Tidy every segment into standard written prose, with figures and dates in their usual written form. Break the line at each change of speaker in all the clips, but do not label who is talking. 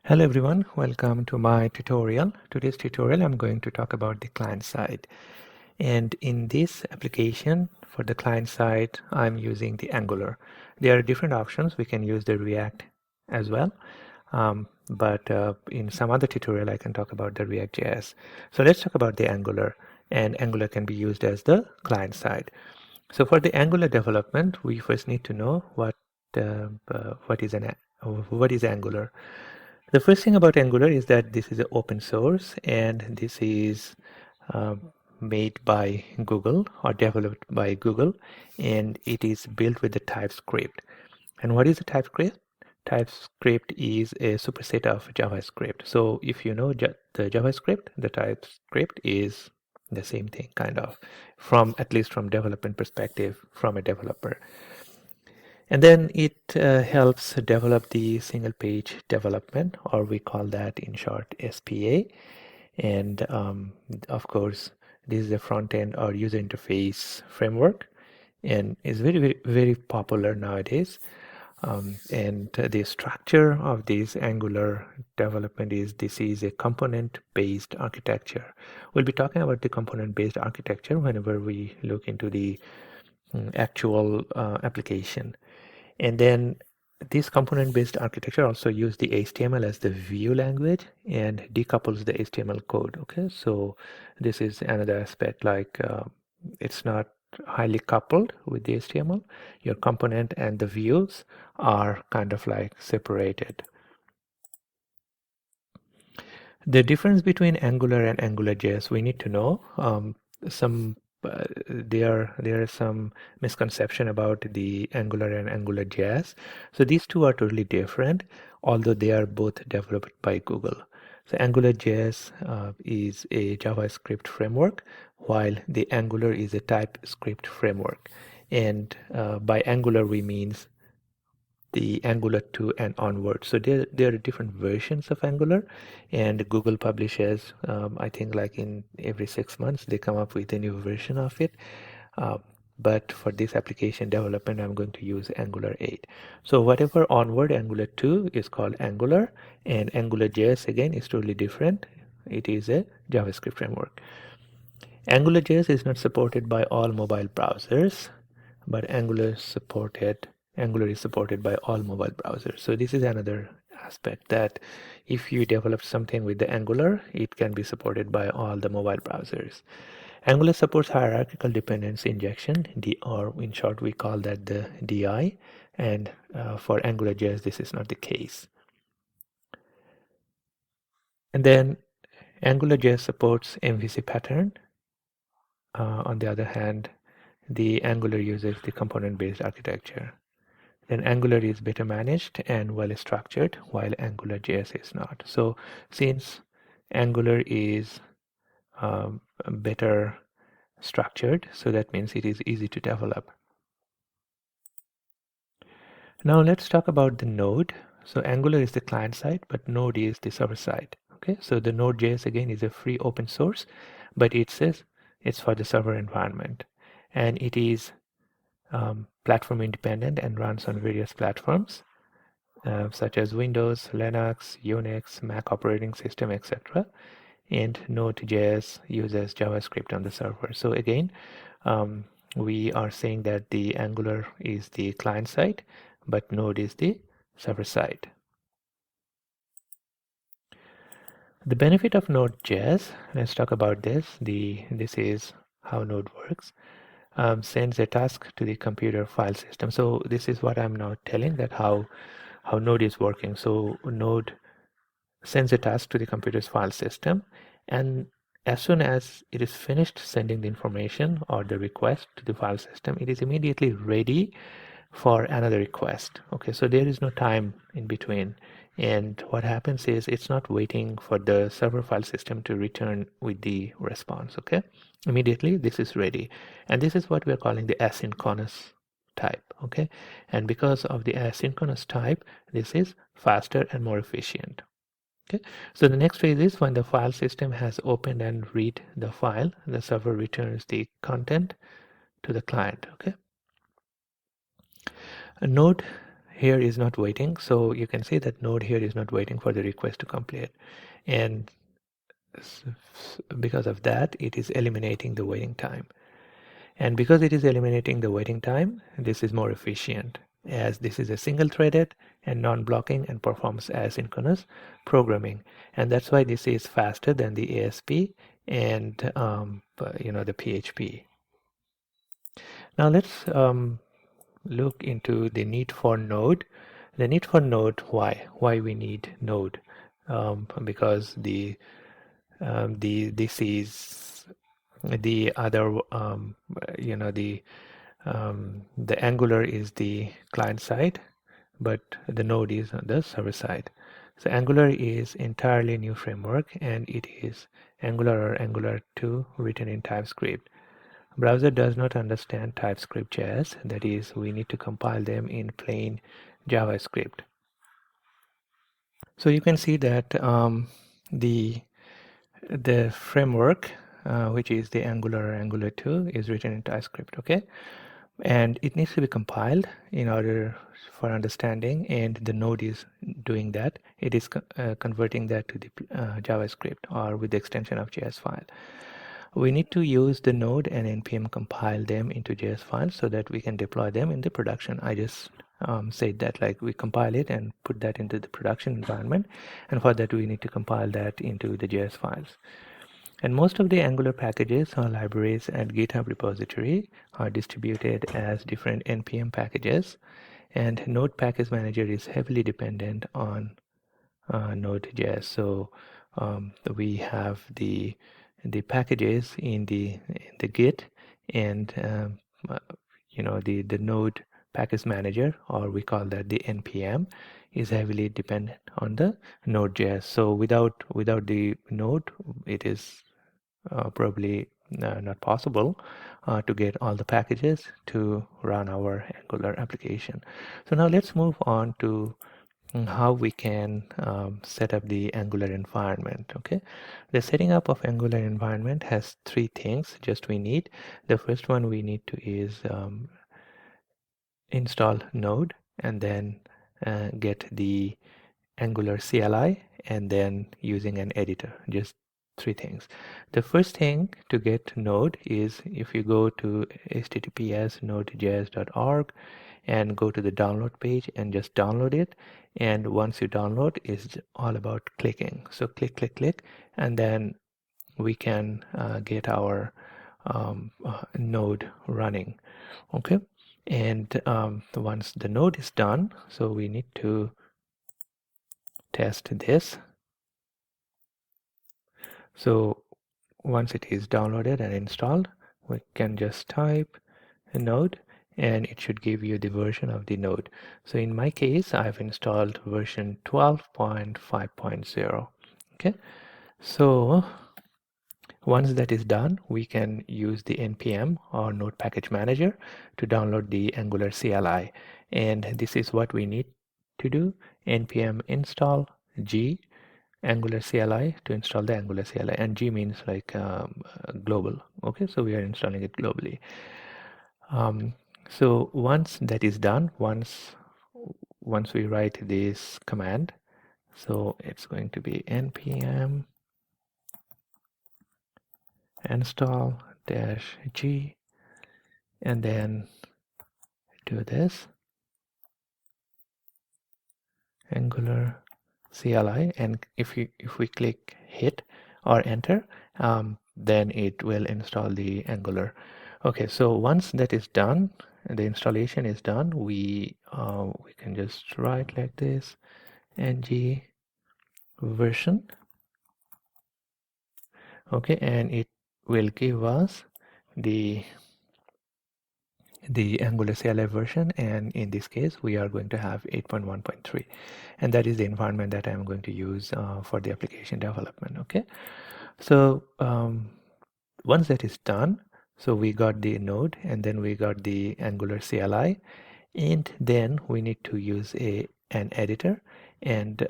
Hello everyone, welcome to my tutorial. Today's tutorial I'm going to talk about the client side. And in this application for the client side I'm using the Angular. There are different options. We can use the React as well. But in some other tutorial I can talk about the React.js. So let's talk about the Angular, and Angular can be used as the client side. So for the Angular development we first need to know what is Angular. The first thing about Angular is that this is an open source, and this is made by Google or developed by Google, and it is built with the TypeScript. And what is the TypeScript? TypeScript is a superset of JavaScript. So if you know the JavaScript, the TypeScript is the same thing, kind of, from at least from development perspective, from a developer. And then it helps develop the single page development, or we call that in short SPA. And of course, this is a front end or user interface framework, and is very popular nowadays. And the structure of this Angular development is this is a component-based architecture. We'll be talking about the component-based architecture whenever we look into the actual application. And then this component-based architecture also use the HTML as the view language and decouples the HTML code. Okay, so this is another aspect, like it's not highly coupled with the HTML. Your component and the views are kind of like separated. The difference between Angular and AngularJS, we need to know. There is some misconception about the Angular and AngularJS. So these two are totally different, although they are both developed by Google. So AngularJS is a JavaScript framework, while the Angular is a TypeScript framework. And by Angular we means the Angular 2 and onward. So there are different versions of Angular, and Google publishes, I think like in every 6 months, they come up with a new version of it. But for this application development, I'm going to use Angular 8. So whatever onward Angular 2 is called Angular, and AngularJS again is totally different. It is a JavaScript framework. AngularJS is not supported by all mobile browsers, but Angular is supported by all mobile browsers. So this is another aspect, that if you develop something with the Angular, it can be supported by all the mobile browsers. Angular supports hierarchical dependency injection, or in short we call that the DI, and for AngularJS this is not the case. And then AngularJS supports MVC pattern. On the other hand, the Angular uses the component-based architecture. Then Angular is better managed and well structured, while AngularJS is not. So since Angular is better structured, so that means it is easy to develop. Now let's talk about the Node. So Angular is the client side, but Node is the server side. Okay, so the Node.js again is a free open source, but it says it's for the server environment, and it is platform independent and runs on various platforms such as Windows, Linux, Unix, Mac operating system, etc. And Node.js uses JavaScript on the server. So again, we are saying that the Angular is the client side, but Node is the server side. The benefit of Node.js, let's talk about this. This is how Node works. Sends a task to the computer file system. So this is what I'm now telling, that how Node is working. So Node sends a task to the computer's file system, and as soon as it is finished sending the information or the request to the file system, it is immediately ready for another request. Okay, so there is no time in between. And what happens is it's not waiting for the server file system to return with the response. Okay, immediately this is ready, and this is what we are calling the asynchronous type. Okay, and because of the asynchronous type, this is faster and more efficient. Okay, so the next phase is when the file system has opened and read the file, the server returns the content to the client. Okay, a Node here is not waiting. So you can see that node here is not waiting for the request to complete. And because of that, it is eliminating the waiting time. And because it is eliminating the waiting time, this is more efficient, as this is a single threaded and non-blocking and performs asynchronous programming. And that's why this is faster than the ASP and the PHP. Now let's look into the need for node. The need for node, why we need node? Because this is the other the Angular is the client side, but the node is on the server side. So Angular is entirely new framework, and it is Angular or Angular 2 written in TypeScript. Browser does not understand TypeScript.js, that is, we need to compile them in plain JavaScript. So you can see that the framework, which is the Angular or Angular 2, is written in TypeScript, okay? And it needs to be compiled in order for understanding, and the node is doing that. It is converting that to the JavaScript or with the extension of JS file. We need to use the node and npm compile them into JS files so that we can deploy them in the production. I just said that, like, we compile it and put that into the production environment, and for that we need to compile that into the JS files. And most of the Angular packages or libraries at GitHub repository are distributed as different npm packages, and Node Package Manager is heavily dependent on Node.js. So we have the packages in the Git, and the Node Package Manager, or we call that the npm, is heavily dependent on the Node.js. So without the node, it is probably not possible to get all the packages to run our Angular application. So now let's move on to how we can set up the Angular environment. Okay, the setting up of Angular environment has three things just we need. The first one we need to is install Node, and then get the Angular CLI, and then using an editor. Just three things. The first thing to get Node is if you go to https://nodejs.org and go to the download page and just download it. And once you download, it's all about clicking. So click, click, click, and then we can get our node running. Okay, and once the node is done, so we need to test this. So once it is downloaded and installed, we can just type a node, and it should give you the version of the node. So in my case, I've installed version 12.5.0. Okay, so once that is done, we can use the npm or Node Package Manager to download the Angular CLI. And this is what we need to do: npm install g Angular CLI to install the Angular CLI. And G means like global. Okay, so we are installing it globally. So once that is done, once we write this command, so it's going to be npm install -g, and then do this Angular CLI, and if we click hit or enter, then it will install the Angular. Okay, so once that is done, the installation is done, we can just write like this: ng version. Okay, and it will give us the Angular CLI version, and in this case we are going to have 8.1.3, and that is the environment that I'm going to use for the application development. Okay, so once that is done, so we got the node, and then we got the Angular CLI, and then we need to use an editor, and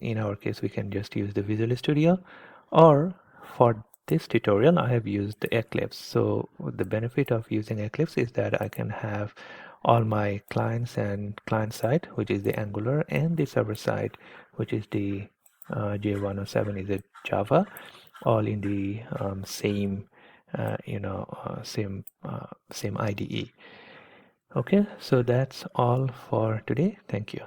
in our case we can just use the Visual Studio, or for this tutorial I have used the Eclipse. So the benefit of using Eclipse is that I can have all my clients and client side, which is the Angular, and the server side, which is the J107 is a Java, all in the same same IDE. Okay, so that's all for today. Thank you.